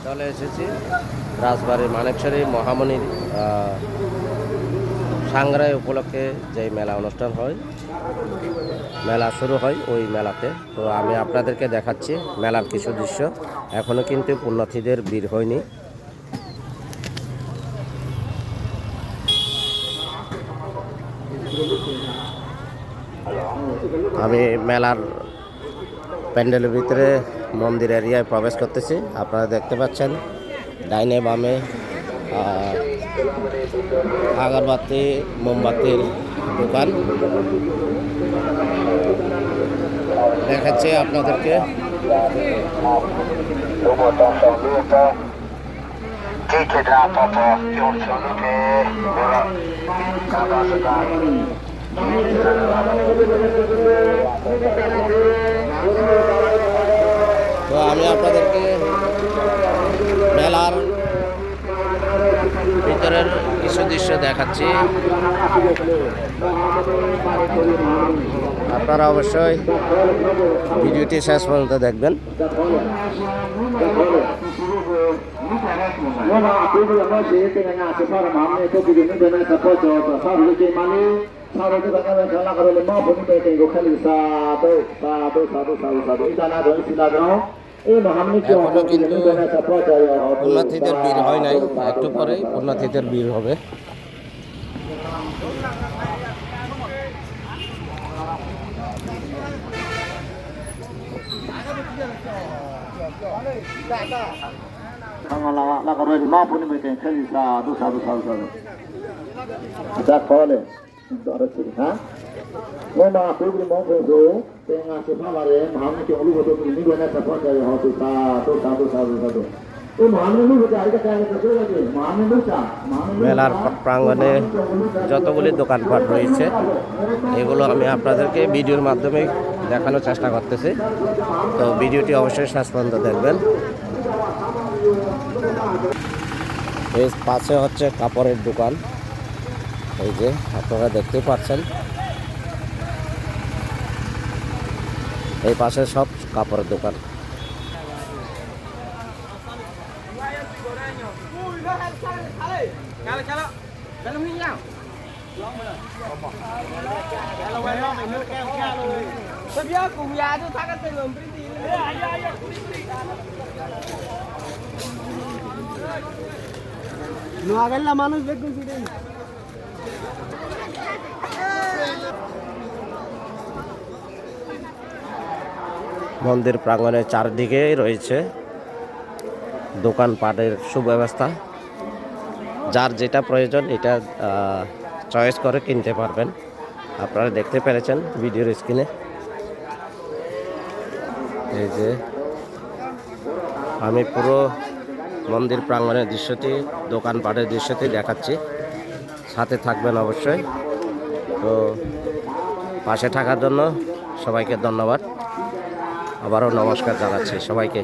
চলে এসেছি রাজবাড়ী মানেকশরী মহামণির সাংগ্রাই উপলক্ষে যে মেলা অনুষ্ঠান হয়, মেলা শুরু হয় ওই মেলাতে। তো আমি আপনাদেরকে দেখাচ্ছি মেলার কিছু দৃশ্য। এখনও কিন্তু পুণ্যার্থীদের ভিড় হয়নি। আমি মেলার প্যান্ডেলের ভিতরে মন্দির এরিয়ায় প্রবেশ করতেছি। আপনারা দেখতে পাচ্ছেন ডাইনে বামে আগরবাতি মোমবাতির দোকান দেখাচ্ছে আপনাদেরকে। তো আমি আপনাদেরকে মেলার ভিতরের কিছু দৃশ্য দেখাচ্ছি। আপনারা অবশ্যই ভিডিওটি শেষ পর্যন্ত দেখবেন। এখনো কিন্তু পুণ্যার্থীদের ভিড় হয় নাই, একটু পরেই পুণ্যার্থীদের ভিড় হবে। মেলার প্রাঙ্গণে যতগুলি দোকানপাট রয়েছে এগুলো আমি আপনাদেরকে ভিডিওর মাধ্যমে দেখানোর চেষ্টা করতেছি। তো ভিডিওটি অবশ্যই শেষ পর্যন্ত দেখবেন। এর পাশে হচ্ছে কাপড়ের দোকান, এই যে আপনারা দেখতেই পাচ্ছেন। এই পাশে সব কাপড়ের দোকান। মানুষ দেখুন মন্দির প্রাঙ্গণের চারদিকে রয়েছে দোকানপাটের সুব্যবস্থা। যার যেটা প্রয়োজন এটা চয়েস করে কিনতে পারবেন। আপনারা দেখতে পেরেছেন ভিডিওর স্ক্রিনে। এই যে আমি পুরো মন্দির প্রাঙ্গণের দৃশ্যটি, দোকানপাটের দৃশ্যটি দেখাচ্ছি, সাথে থাকবেন অবশ্যই। তো পাশে থাকার জন্য সবাইকে ধন্যবাদ, আবারও নমস্কার জানাচ্ছি সবাইকে।